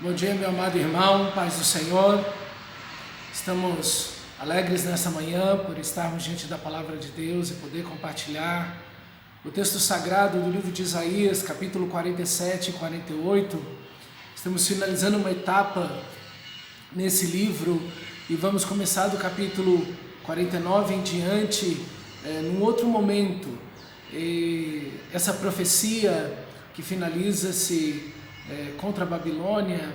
Bom dia, meu amado irmão, paz do Senhor. Estamos alegres nessa manhã por estarmos diante da palavra de Deus e poder compartilhar o texto sagrado do livro de Isaías, capítulo 47 e 48. Estamos finalizando uma etapa nesse livro e vamos começar do capítulo 49 em diante, num outro momento. E essa profecia que finaliza-se contra a Babilônia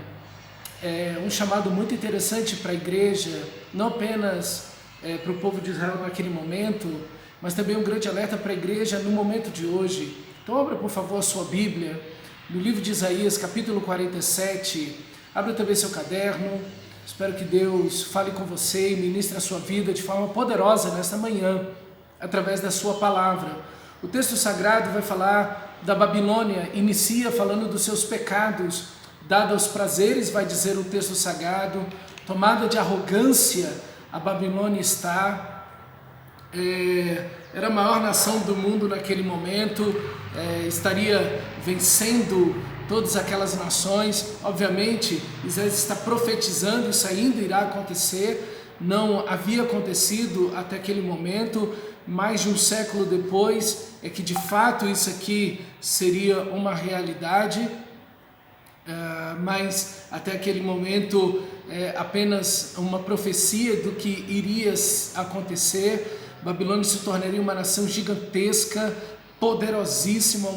é um chamado muito interessante para a igreja, não apenas para o povo de Israel naquele momento, mas também um grande alerta para a igreja no momento de hoje. Então abra por favor a sua Bíblia, no livro de Isaías, capítulo 47, abra também seu caderno. Espero que Deus fale com você e ministre a sua vida de forma poderosa nesta manhã, através da sua palavra. O texto sagrado vai falar da Babilônia, inicia falando dos seus pecados, dada aos prazeres, vai dizer o texto sagrado, tomada de arrogância, a Babilônia está. Era a maior nação do mundo naquele momento, estaria vencendo todas aquelas nações. Obviamente, Isaías está profetizando, isso ainda irá acontecer, não havia acontecido até aquele momento. Mais de um século depois é que de fato isso aqui seria uma realidade, mas até aquele momento é apenas uma profecia do que iria acontecer. Babilônia se tornaria uma nação gigantesca, poderosíssima,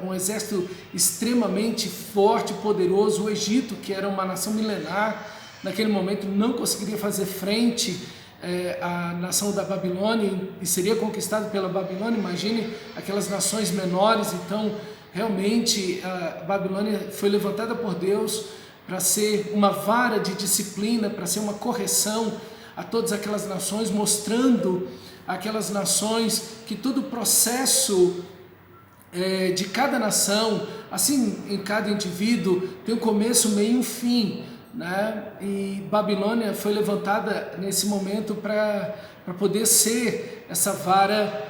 um exército extremamente forte e poderoso. O Egito, que era uma nação milenar, naquele momento não conseguiria fazer frente a nação da Babilônia e seria conquistado pela Babilônia. Imagine aquelas nações menores. Então realmente a Babilônia foi levantada por Deus para ser uma vara de disciplina, para ser uma correção a todas aquelas nações, mostrando aquelas nações que todo o processo de cada nação, assim em cada indivíduo, tem um começo, meio e um fim, né? E Babilônia foi levantada nesse momento para poder ser essa vara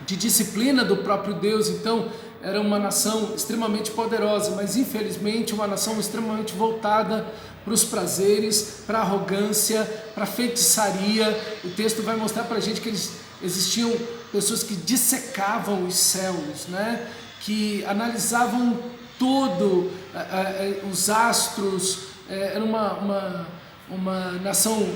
de disciplina do próprio Deus. Então era uma nação extremamente poderosa, mas infelizmente uma nação extremamente voltada para os prazeres, para a arrogância, para a feitiçaria. O texto vai mostrar para a gente que existiam pessoas que dissecavam os céus, né? Que analisavam todo os astros. Era uma nação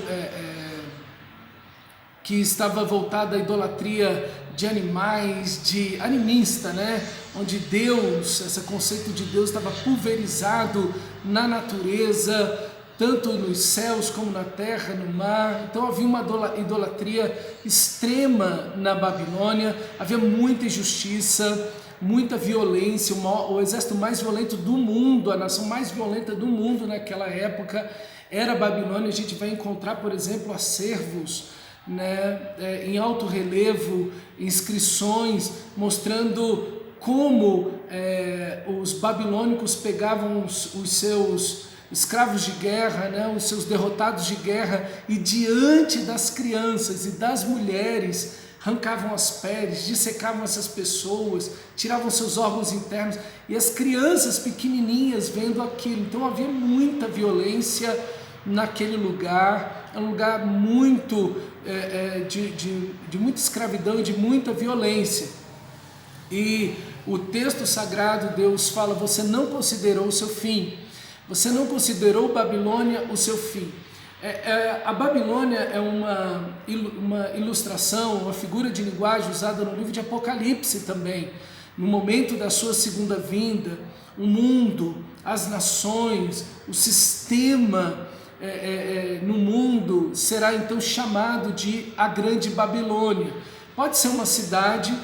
que estava voltada à idolatria de animais, de animista, né? Onde Deus, esse conceito de Deus estava pulverizado na natureza, tanto nos céus como na terra, no mar. Então havia uma idolatria extrema na Babilônia, havia muita injustiça, muita violência. O exército mais violento do mundo, a nação mais violenta do mundo naquela época era a Babilônia. A gente vai encontrar, por exemplo, acervos, né, em alto relevo, inscrições mostrando como os babilônicos pegavam os seus escravos de guerra, né, os seus derrotados de guerra, e diante das crianças e das mulheres arrancavam as peles, dissecavam essas pessoas, tiravam seus órgãos internos, e as crianças pequenininhas vendo aquilo. Então havia muita violência naquele lugar, é um lugar muito de muita escravidão e de muita violência. E o texto sagrado, Deus fala: você não considerou o seu fim, você não considerou Babilônia o seu fim. A Babilônia é uma ilustração, uma figura de linguagem usada no livro de Apocalipse também. No momento da sua segunda vinda, o mundo, as nações, o sistema no mundo será então chamado de a Grande Babilônia. Pode ser uma cidade,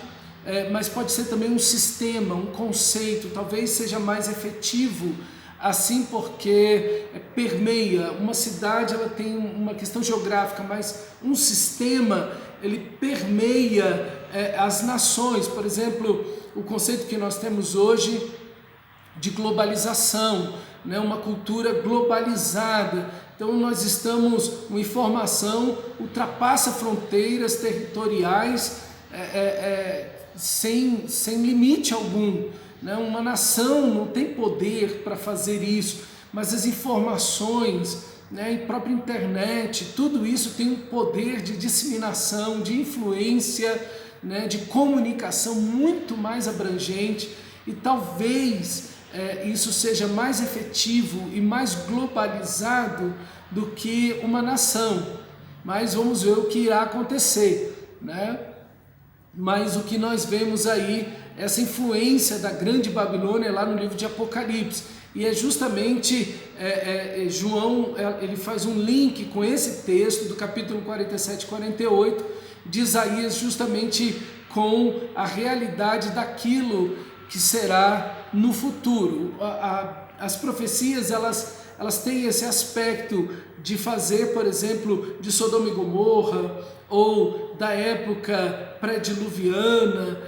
mas pode ser também um sistema, um conceito. Talvez seja mais efetivo assim, porque permeia. Uma cidade, ela tem uma questão geográfica, mas um sistema, ele permeia as nações. Por exemplo, o conceito que nós temos hoje de globalização, né? Uma cultura globalizada. Então nós estamos, uma informação ultrapassa fronteiras territoriais sem limite algum. Uma nação não tem poder para fazer isso, mas as informações, né, e própria internet, tudo isso tem um poder de disseminação, de influência, né, de comunicação muito mais abrangente, e talvez isso seja mais efetivo e mais globalizado do que uma nação. Mas vamos ver o que irá acontecer, né? Mas o que nós vemos aí, essa influência da grande Babilônia lá no livro de Apocalipse, e é justamente João, ele faz um link com esse texto do capítulo 47 e 48 de Isaías, justamente com a realidade daquilo que será no futuro. As profecias, elas têm esse aspecto de fazer, por exemplo, de Sodoma e Gomorra, ou da época pré-diluviana,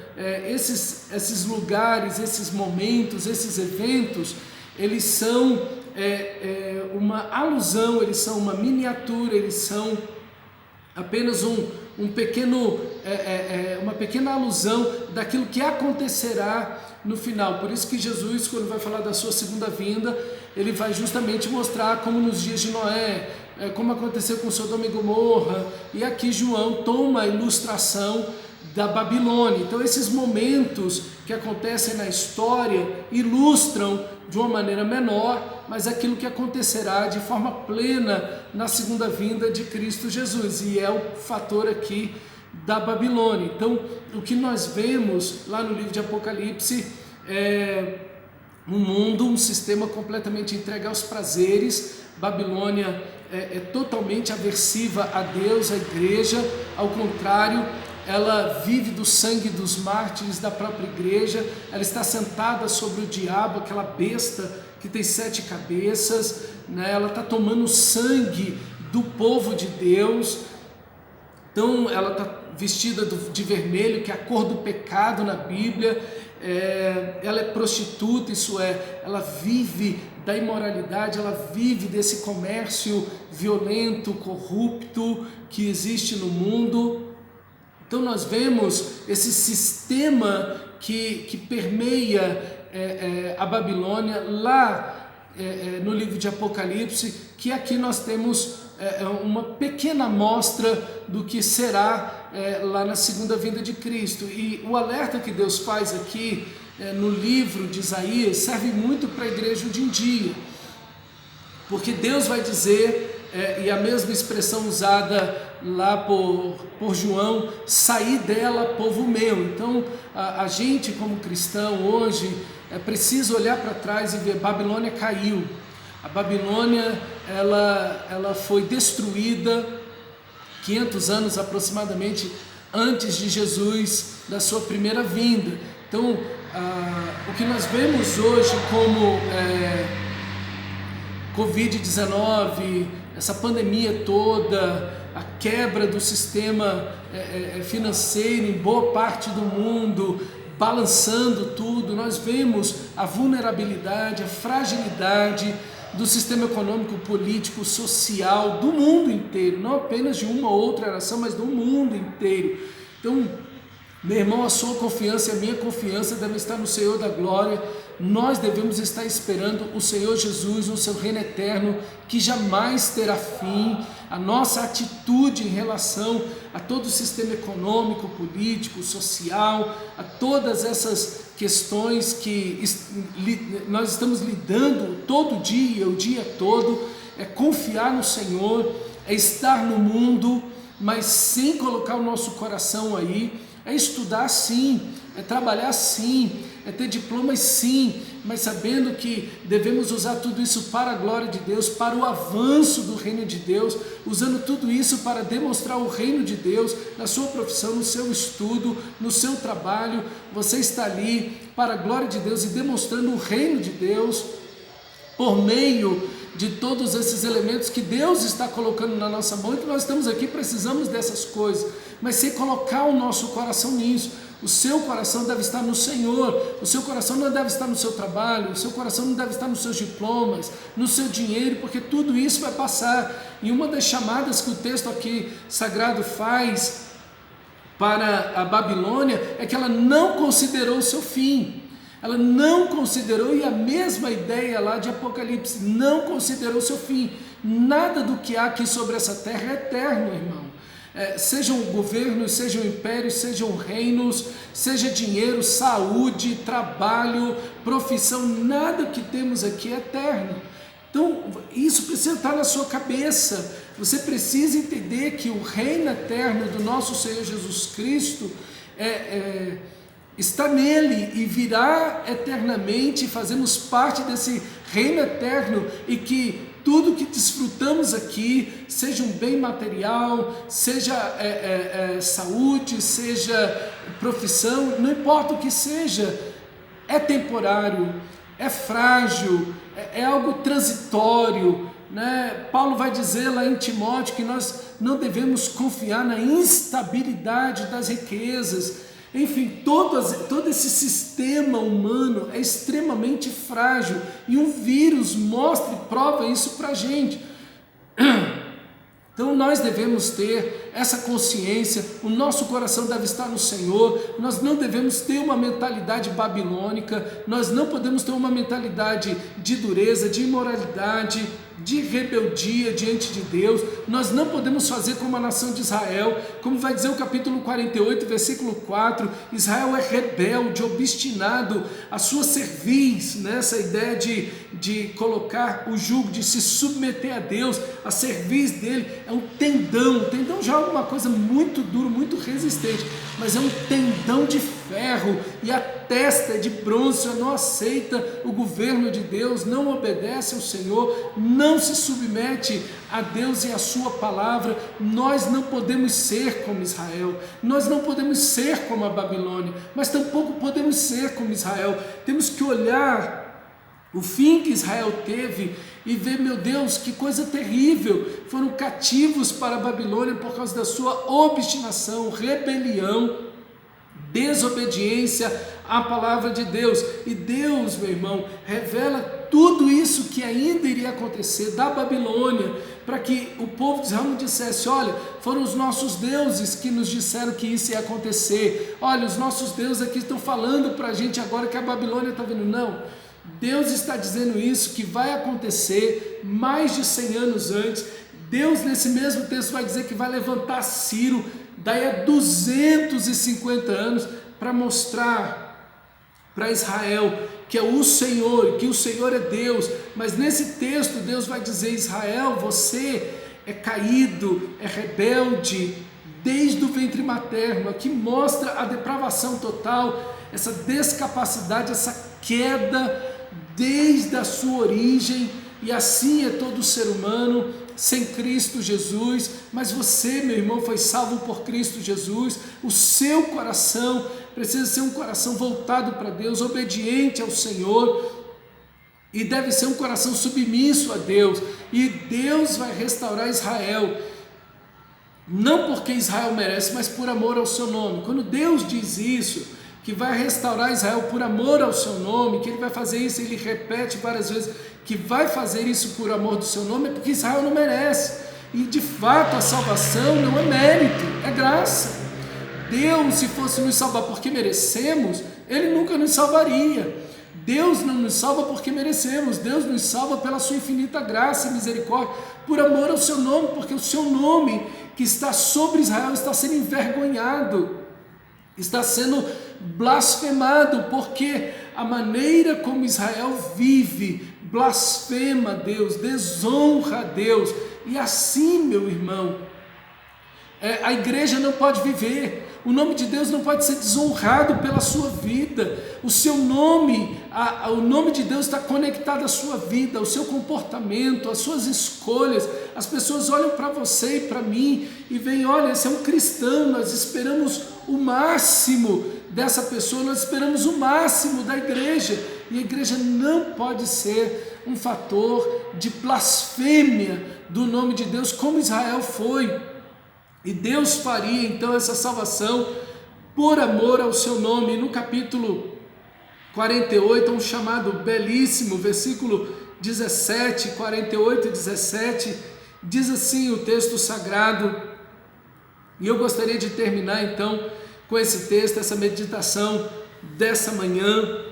esses lugares, esses momentos, esses eventos, eles são uma alusão, eles são uma miniatura, eles são apenas uma pequena alusão daquilo que acontecerá no final. Por isso que Jesus, quando vai falar da sua segunda vinda, ele vai justamente mostrar como nos dias de Noé, como aconteceu com Sodoma e Gomorra, e aqui João toma a ilustração da Babilônia. Então esses momentos que acontecem na história ilustram de uma maneira menor, mas aquilo que acontecerá de forma plena na segunda vinda de Cristo Jesus, e é o fator aqui da Babilônia. Então o que nós vemos lá no livro de Apocalipse é um mundo, um sistema completamente entregue aos prazeres. Babilônia é totalmente aversiva a Deus, à igreja, ao contrário, ela vive do sangue dos mártires da própria igreja, ela está sentada sobre o diabo, aquela besta que tem 7 cabeças, né? Ela está tomando sangue do povo de Deus. Então ela está vestida de vermelho, que é a cor do pecado na Bíblia. Ela é prostituta, isso é, ela vive da imoralidade, ela vive desse comércio violento, corrupto que existe no mundo. Então nós vemos esse sistema que permeia a Babilônia lá no livro de Apocalipse, que aqui nós temos uma pequena amostra do que será lá na segunda vinda de Cristo. E o alerta que Deus faz aqui no livro de Isaías serve muito para a igreja hoje em dia, porque Deus vai dizer, e a mesma expressão usada lá por João, saí dela, povo meu. Então a gente como cristão hoje precisa olhar para trás e ver, Babilônia caiu. A Babilônia ela foi destruída 500 anos aproximadamente antes de Jesus, da sua primeira vinda. Então o que nós vemos hoje como Covid-19, essa pandemia toda, a quebra do sistema financeiro em boa parte do mundo, balançando tudo, nós vemos a vulnerabilidade, a fragilidade do sistema econômico, político, social do mundo inteiro, não apenas de uma ou outra nação, mas do mundo inteiro. Então, meu irmão, a sua confiança e a minha confiança devem estar no Senhor da glória. Nós devemos estar esperando o Senhor Jesus, o seu reino eterno, que jamais terá fim. A nossa atitude em relação a todo o sistema econômico, político, social, a todas essas questões que nós estamos lidando todo dia, o dia todo, é confiar no Senhor, é estar no mundo, mas sem colocar o nosso coração aí, é estudar sim, é trabalhar sim, é ter diplomas sim, mas sabendo que devemos usar tudo isso para a glória de Deus, para o avanço do reino de Deus, usando tudo isso para demonstrar o reino de Deus na sua profissão, no seu estudo, no seu trabalho. Você está ali para a glória de Deus e demonstrando o reino de Deus por meio de todos esses elementos que Deus está colocando na nossa mão, e que nós estamos aqui, precisamos dessas coisas, mas sem colocar o nosso coração nisso. O seu coração deve estar no Senhor, o seu coração não deve estar no seu trabalho, o seu coração não deve estar nos seus diplomas, no seu dinheiro, porque tudo isso vai passar. E uma das chamadas que o texto aqui sagrado faz para a Babilônia é que ela não considerou o seu fim. Ela não considerou, e a mesma ideia lá de Apocalipse, não considerou seu fim. Nada do que há aqui sobre essa terra é eterno, irmão. Sejam governos, sejam impérios, sejam reinos, seja dinheiro, saúde, trabalho, profissão, nada que temos aqui é eterno. Então, isso precisa estar na sua cabeça. Você precisa entender que o reino eterno do nosso Senhor Jesus Cristo está nele e virá eternamente. Fazemos parte desse reino eterno e que tudo que desfrutamos aqui, seja um bem material, seja saúde, seja profissão, não importa o que seja, é temporário, é frágil, é algo transitório, né? Paulo vai dizer lá em Timóteo que nós não devemos confiar na instabilidade das riquezas. Enfim, todo esse sistema humano é extremamente frágil e um vírus mostra e prova isso para a gente. Então nós devemos ter essa consciência, o nosso coração deve estar no Senhor, nós não devemos ter uma mentalidade babilônica, nós não podemos ter uma mentalidade de dureza, de imoralidade, de rebeldia diante de Deus. Nós não podemos fazer como a nação de Israel, como vai dizer o capítulo 48, versículo 4, Israel é rebelde, obstinado, a sua cerviz, né? Essa ideia de colocar o jugo, de se submeter a Deus, a cerviz dele é um tendão. O tendão já é alguma coisa muito duro, muito resistente, mas é um tendão de ferro, e a testa é de bronze. Não aceita o governo de Deus, não obedece ao Senhor, não se submete a Deus e a sua palavra. Nós não podemos ser como Israel, nós não podemos ser como a Babilônia, mas tampouco podemos ser como Israel. Temos que olhar o fim que Israel teve e ver, meu Deus, que coisa terrível, foram cativos para a Babilônia por causa da sua obstinação, rebelião, desobediência à palavra de Deus. E Deus, meu irmão, revela tudo isso que ainda iria acontecer da Babilônia, para que o povo de Israel não dissesse: olha, foram os nossos deuses que nos disseram que isso ia acontecer, olha, os nossos deuses aqui estão falando para a gente agora que a Babilônia está vindo. Não, Deus está dizendo isso, que vai acontecer mais de 100 anos antes. Deus, nesse mesmo texto, vai dizer que vai levantar Ciro daí a 250 anos para mostrar para Israel que é o Senhor, que o Senhor é Deus. Mas nesse texto Deus vai dizer: Israel, você é caído, é rebelde desde o ventre materno. Aqui mostra a depravação total, essa descapacidade, essa queda desde a sua origem. E assim é todo ser humano sem Cristo Jesus. Mas você, meu irmão, foi salvo por Cristo Jesus. O seu coração precisa ser um coração voltado para Deus, obediente ao Senhor, e deve ser um coração submisso a Deus. E Deus vai restaurar Israel, não porque Israel merece, mas por amor ao seu nome. Quando Deus diz isso, que vai restaurar Israel por amor ao seu nome, que ele vai fazer isso, ele repete várias vezes que vai fazer isso por amor do seu nome, é porque Israel não merece. E de fato a salvação não é mérito, é graça. Deus, se fosse nos salvar porque merecemos, ele nunca nos salvaria. Deus não nos salva porque merecemos, Deus nos salva pela sua infinita graça e misericórdia, por amor ao seu nome, porque o seu nome que está sobre Israel está sendo envergonhado, está sendo blasfemado, porque a maneira como Israel vive blasfema a Deus, desonra a Deus. E assim, meu irmão, a igreja não pode viver. O nome de Deus não pode ser desonrado pela sua vida. O seu nome, o nome de Deus está conectado à sua vida, ao seu comportamento, às suas escolhas. As pessoas olham para você e para mim e veem: olha, esse é um cristão. Nós esperamos o máximo dessa pessoa, nós esperamos o máximo da igreja. E a igreja não pode ser um fator de blasfêmia do nome de Deus, como Israel foi. E Deus faria então essa salvação por amor ao seu nome. No capítulo 48, um chamado belíssimo, versículo 17, 48 e 17, diz assim o texto sagrado, e eu gostaria de terminar então com esse texto, essa meditação dessa manhã.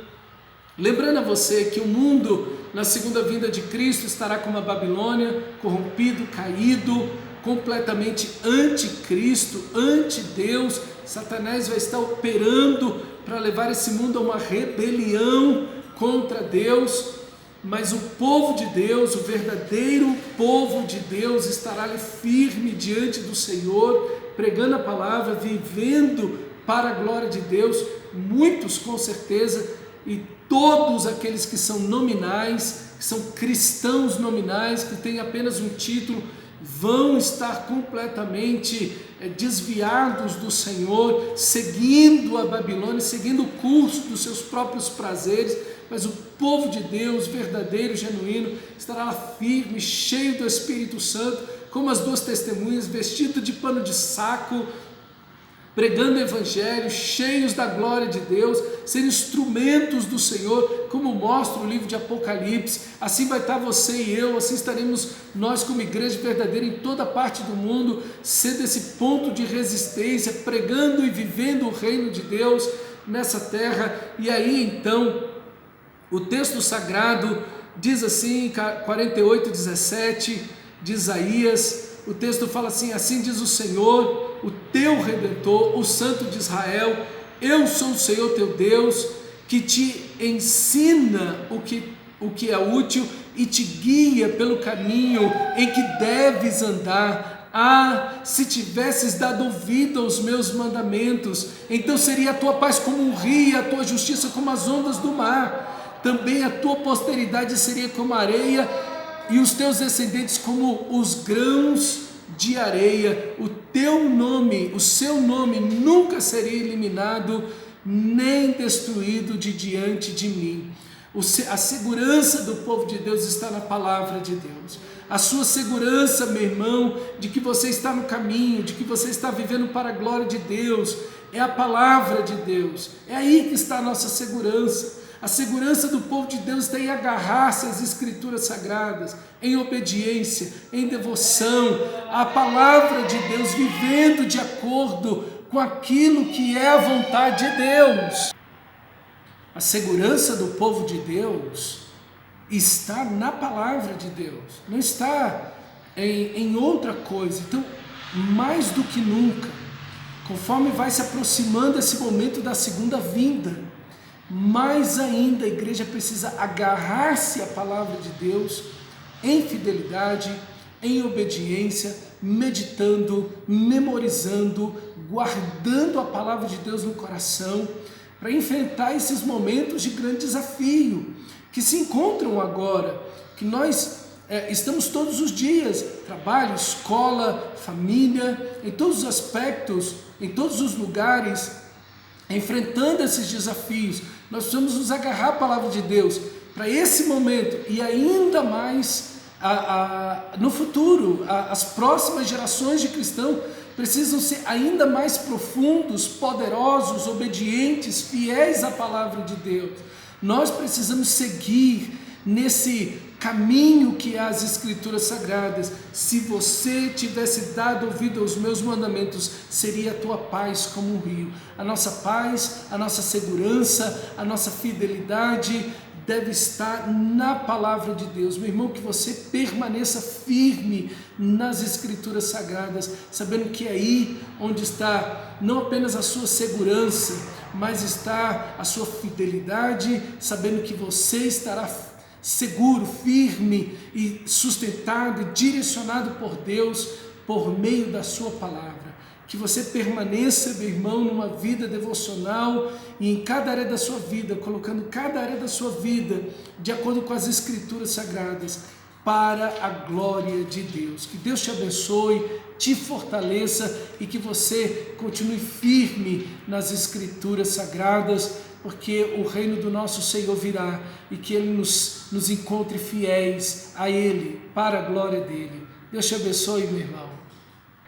Lembrando a você que o mundo, na segunda vinda de Cristo, estará como a Babilônia, corrompido, caído, completamente anticristo, anti-Deus. Satanás vai estar operando para levar esse mundo a uma rebelião contra Deus, mas o povo de Deus, o verdadeiro povo de Deus, estará ali firme diante do Senhor, pregando a palavra, vivendo para a glória de Deus. Muitos com certeza, e todos aqueles que são nominais, que são cristãos nominais, que têm apenas um título, vão estar completamente desviados do Senhor, seguindo a Babilônia, seguindo o curso dos seus próprios prazeres. Mas o povo de Deus, verdadeiro, genuíno, estará lá firme, cheio do Espírito Santo, como as duas testemunhas, vestido de pano de saco, pregando o Evangelho, cheios da glória de Deus, sendo instrumentos do Senhor, como mostra o livro de Apocalipse. Assim vai estar você e eu, assim estaremos nós como igreja verdadeira em toda parte do mundo, sendo esse ponto de resistência, pregando e vivendo o reino de Deus nessa terra. E aí então, o texto sagrado diz assim, 48:17 de Isaías, o texto fala assim: assim diz o Senhor, o teu Redentor, o Santo de Israel, eu sou o Senhor teu Deus, que te ensina o que é útil e te guia pelo caminho em que deves andar. Ah, se tivesses dado ouvido aos meus mandamentos, então seria a tua paz como um rio, a tua justiça como as ondas do mar. Também a tua posteridade seria como a areia, e os teus descendentes como os grãos de areia. O teu nome, o seu nome nunca seria eliminado, nem destruído de diante de mim. A segurança do povo de Deus está na palavra de Deus. A sua segurança, meu irmão, de que você está no caminho, de que você está vivendo para a glória de Deus, é a palavra de Deus. É aí que está a nossa segurança. A segurança do povo de Deus está em agarrar-se às Escrituras Sagradas, em obediência, em devoção à palavra de Deus, vivendo de acordo com aquilo que é a vontade de Deus. A segurança do povo de Deus está na palavra de Deus, não está em outra coisa. Então, mais do que nunca, conforme vai se aproximando esse momento da segunda vinda, mais ainda a igreja precisa agarrar-se à palavra de Deus em fidelidade, em obediência, meditando, memorizando, guardando a palavra de Deus no coração, para enfrentar esses momentos de grande desafio que se encontram agora, que nós estamos todos os dias, trabalho, escola, família, em todos os aspectos, em todos os lugares, enfrentando esses desafios. Nós precisamos nos agarrar à palavra de Deus para esse momento e ainda mais no futuro. As próximas gerações de cristãos precisam ser ainda mais profundos, poderosos, obedientes, fiéis à palavra de Deus. Nós precisamos seguir nesse caminho que é as Escrituras Sagradas. Se você tivesse dado ouvido aos meus mandamentos, seria a tua paz como um rio. A nossa paz, a nossa segurança, a nossa fidelidade deve estar na palavra de Deus. Meu irmão, que você permaneça firme nas Escrituras Sagradas, sabendo que é aí onde está não apenas a sua segurança, mas está a sua fidelidade, sabendo que você estará seguro, firme e sustentado e direcionado por Deus por meio da sua palavra. Que você permaneça, meu irmão, numa vida devocional e em cada área da sua vida, colocando cada área da sua vida de acordo com as Escrituras Sagradas, para a glória de Deus. Que Deus te abençoe, te fortaleça e que você continue firme nas Escrituras Sagradas, porque o reino do nosso Senhor virá e que Ele nos encontre fiéis a Ele, para a glória dEle. Deus te abençoe, meu irmão.